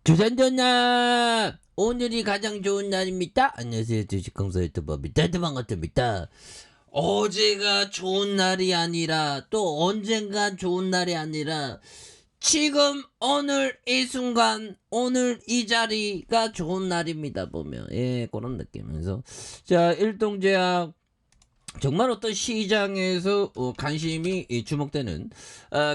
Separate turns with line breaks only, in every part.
조선전남 오늘이 가장 좋은 날입니다. 안녕하세요, 주식강사 유튜버 밑에도 반갑습니다. 어제가 좋은 날이 아니라 또 언젠간 좋은 날이 아니라 지금 오늘 이 순간 오늘 이 자리가 좋은 날입니다. 보면 그런 느낌에서 자, 일동제약 정말 어떤 시장에서 관심이 주목되는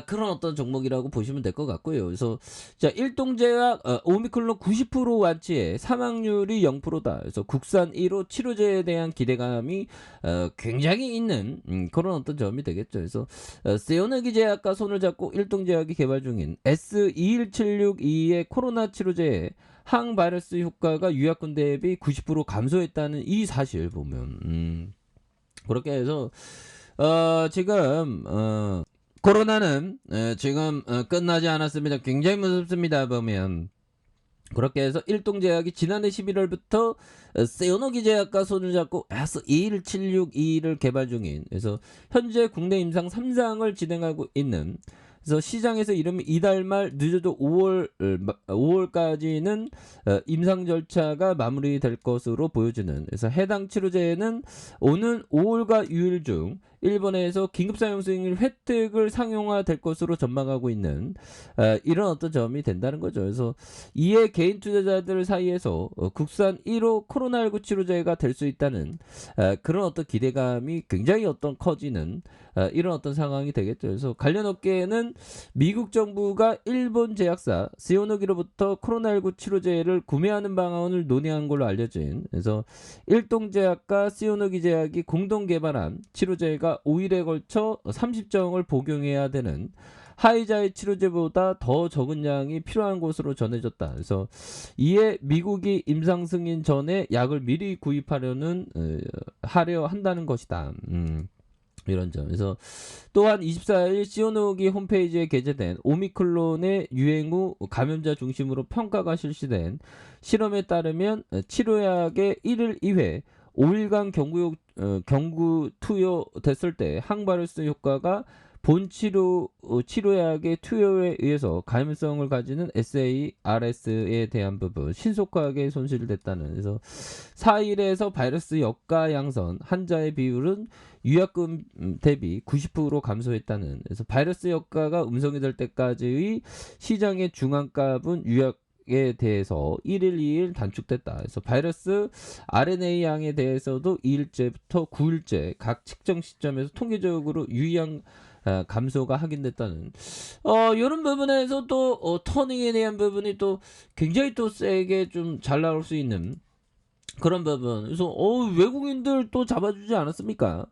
그런 어떤 종목이라고 보시면 될 것 같고요. 그래서 자, 일동제약 오미크론 90% 완치에 사망률이 0%다. 그래서 국산 1호 치료제에 대한 기대감이 굉장히 있는 그런 어떤 점이 되겠죠. 그래서 세오너기 제약과 손을 잡고 일동제약이 개발 중인 S21762의 코로나 치료제에 항바이러스 효과가 유약군 대비 90% 감소했다는 이 사실 보면 그렇게 해서 지금 코로나는 지금 끝나지 않았습니다. 굉장히 무섭습니다. 보면 그렇게 해서 일동제약이 지난해 11월부터 세오노기 제약과 손을 잡고 S21762를 개발 중인, 그래서 현재 국내 임상 3상을 진행하고 있는, 그래서 시장에서 이르면 이달 말 늦어도 5월까지는 임상 절차가 마무리될 것으로 보여지는, 그래서 해당 치료제는 오는 5월과 6일 중 일본에서 긴급 사용 승인 획득을 상용화될 것으로 전망하고 있는 이런 어떤 점이 된다는 거죠. 그래서 이에 개인 투자자들 사이에서 국산 1호 코로나19 치료제가 될 수 있다는 그런 어떤 기대감이 굉장히 어떤 커지는 이런 어떤 상황이 되겠죠. 그래서 관련 업계에는 미국 정부가 일본 제약사 시오노기로부터 코로나19 치료제를 구매하는 방안을 논의한 걸로 알려진, 그래서 일동제약과 시오노기 제약이 공동 개발한 치료제가 5일에 걸쳐 30정을 복용해야 되는 화이자의 치료제보다 더 적은 양이 필요한 것으로 전해졌다. 그래서 이에 미국이 임상 승인 전에 약을 미리 하려 한다는 것이다. 이런 점에서 또한 24일 시오노기 홈페이지에 게재된 오미크론의 유행 후 감염자 중심으로 평가가 실시된 실험에 따르면 치료약의 1일 2회 5일간 경구 투여됐을 때 항바이러스 효과가 본 치료약의 투여에 의해서 감염성을 가지는 SARS에 대한 부분 신속하게 손실됐다는, 그래서 4일에서 바이러스 역가 양선 환자의 비율은 유약금 대비 90% 감소했다는, 그래서 바이러스 역가가 음성이 될 때까지의 시장의 중앙값은 유약에 대해서 1일, 2일 단축됐다. 그래서 바이러스 RNA 양에 대해서도 2일째부터 9일째 각 측정 시점에서 통계적으로 유의한 감소가 확인됐다는 이런 부분에서 또 터닝에 대한 부분이 또 굉장히 또 세게 좀 잘 나올 수 있는 그런 부분. 그래서 외국인들 또 잡아주지 않았습니까?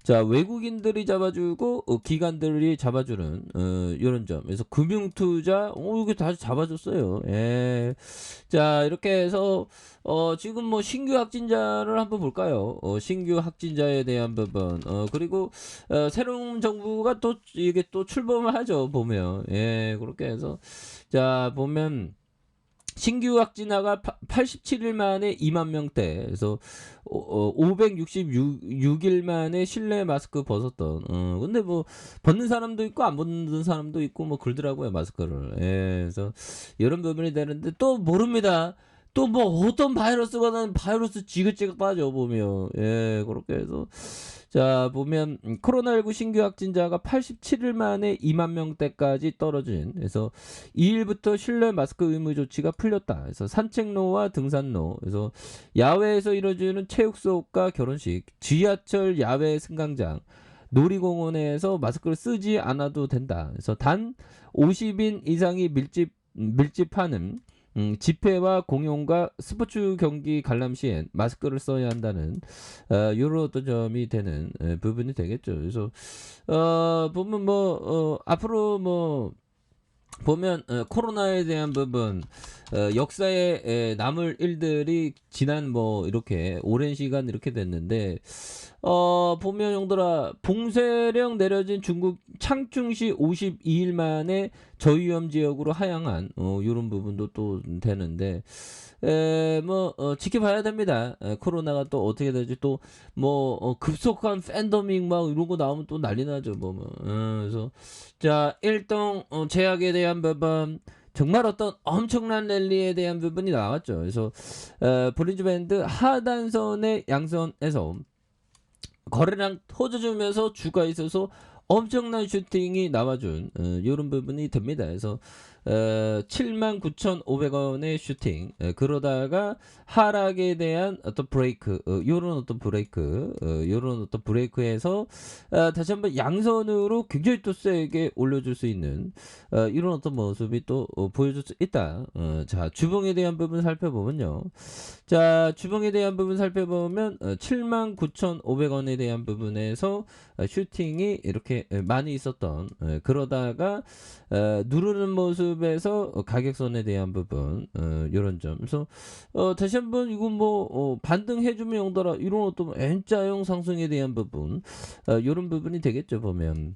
자, 외국인들이 잡아주고 기관들이 잡아주는 이런 점. 그래서 금융투자 이게 다 잡아줬어요. 예. 자, 이렇게 해서 지금 뭐 신규 확진자를 한번 볼까요? 신규 확진자에 대한 부분. 그리고 새로운 정부가 또 이게 또 출범을 하죠. 보면 그렇게 해서 자, 보면 신규 확진자가 87일 만에 2만 명대. 그래서 566일 만에 실내 마스크 벗었던. 근데 뭐 벗는 사람도 있고 안 벗는 사람도 있고 뭐 그러더라고요, 마스크를. 그래서 이런 부분이 되는데 또 모릅니다. 또 뭐 어떤 바이러스가 난 바이러스 지긋지긋 빠져 보면 그렇게 해서 자, 보면 코로나19 신규 확진자가 87일 만에 2만 명대까지 떨어진, 그래서 2일부터 실내 마스크 의무 조치가 풀렸다. 그래서 산책로와 등산로, 그래서 야외에서 이루어지는 체육 수업과 결혼식, 지하철 야외 승강장, 놀이공원에서 마스크를 쓰지 않아도 된다. 그래서 단 50인 이상이 밀집하는 집회와 공연과 스포츠 경기 관람 시엔 마스크를 써야 한다는 이런 어떤 점이 되는 부분이 되겠죠. 그래서 보면 뭐 앞으로 뭐 보면 코로나에 대한 부분 역사에 남을 일들이 지난 뭐 이렇게 오랜 시간 이렇게 됐는데 보면 형들아, 봉쇄령 내려진 중국 창중시 52일 만에 저위험 지역으로 하향한 이런 부분도 또 되는데 뭐 지켜봐야 됩니다. 코로나가 또 어떻게 될지, 또 뭐 급속한 팬데믹 막 이런 거 나오면 또 난리 나죠. 그래서 자, 일동 제약에 대한 부분, 정말 어떤 엄청난 랠리에 대한 부분이 나왔죠. 그래서 볼린저 밴드 하단선의 양선에서 거래량 터져주면서 주가 있어서 엄청난 슈팅이 나와준 이런 부분이 됩니다. 그래서 79,500원의 슈팅 그러다가 하락에 대한 어떤 브레이크 요런 어떤 브레이크 요런 어떤 브레이크에서 다시 한번 양선으로 굉장히 또 세게 올려줄 수 있는 이런 어떤 모습이 또 보여줄 수 있다. 자 주봉에 대한 부분 살펴보면요. 자 주봉에 대한 부분 살펴보면 79,500원에 대한 부분에서 슈팅이 이렇게 많이 있었던 그러다가 누르는 모습에서 가격선에 대한 부분 이런 점. 그래서 다시 한번 이건 뭐 반등해주면 용더라 이런 어떤 N자형 상승에 대한 부분 이런 부분이 되겠죠 보면.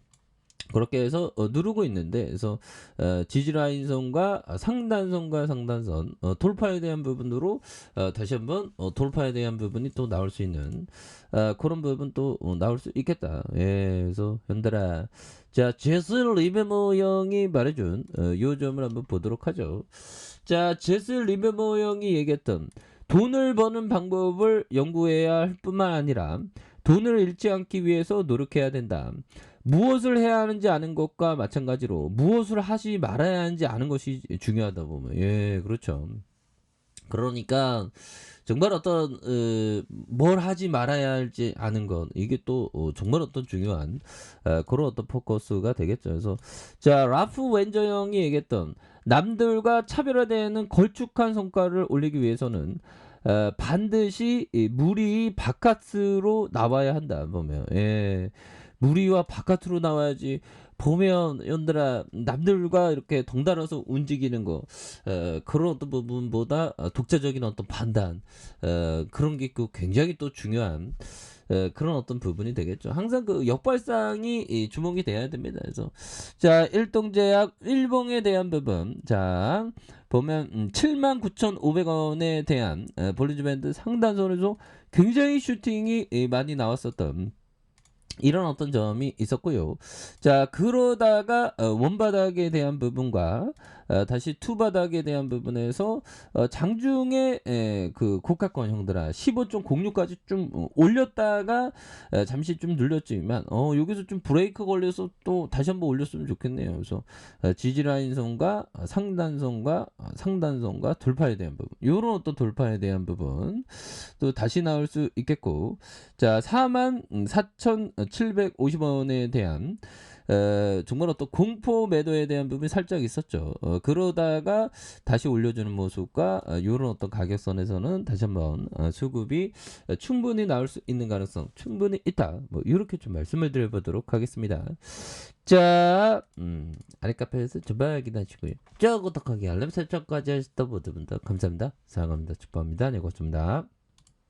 그렇게 해서 누르고 있는데 그래서 지지라인선과 상단선과 상단선 돌파에 대한 부분으로 다시 한번 돌파에 대한 부분이 또 나올 수 있는 그런 부분 또 나올 수 있겠다. 예, 그래서 현달아 자 제스 리베모 형이 말해준 요 점을 한번 보도록 하죠. 자 제스 리베모 형이 얘기했던 돈을 버는 방법을 연구해야 할 뿐만 아니라 돈을 잃지 않기 위해서 노력해야 된다. 무엇을 해야 하는지 아는 것과 마찬가지로 무엇을 하지 말아야 하는지 아는 것이 중요하다 보면 예 그렇죠. 그러니까 정말 어떤 뭘 하지 말아야 할지 아는 것 이게 또 정말 어떤 중요한 그런 어떤 포커스가 되겠죠. 그래서 자 라프 웬저 형이 얘기했던 남들과 차별화되는 걸쭉한 성과를 올리기 위해서는 반드시 이 무리 바깥으로 나와야 한다 보면 예. 무리와 바깥으로 나와야지 보면 연들아 남들과 이렇게 덩달아서 움직이는 거 그런 어떤 부분보다 독자적인 어떤 판단 그런 게 굉장히 또 중요한 그런 어떤 부분이 되겠죠. 항상 그 역발상이 주목이 돼야 됩니다. 그래서 자 일동제약 일봉에 대한 부분 자 보면 79,500원에 대한 볼린저 밴드 상단선에서 굉장히 슈팅이 많이 나왔었던 이런 어떤 점이 있었고요. 자 그러다가 원바닥에 대한 부분과 다시 투바닥에 대한 부분에서 장중에 그 고가권 형들아 15.06까지 좀 올렸다가 잠시 좀 눌렸지만 여기서 좀 브레이크 걸려서 또 다시 한번 올렸으면 좋겠네요. 그래서 지지라인선과 상단선과 상단선과 돌파에 대한 부분 요런 어떤 돌파에 대한 부분 또 다시 나올 수 있겠고 자 44,750원에 대한 정말 어떤 공포 매도에 대한 부분이 살짝 있었죠. 그러다가 다시 올려주는 모습과 이런 어떤 가격선에서는 다시 한번 수급이 충분히 나올 수 있는 가능성 충분히 있다. 뭐 이렇게 좀 말씀을 드려보도록 하겠습니다. 자, 아랫카페에서 저발 확인하시고요. 저 구독하기 알람 설정까지 하셨던 모든 분들 감사합니다. 사랑합니다. 축복합니다. 네, 고맙습니다.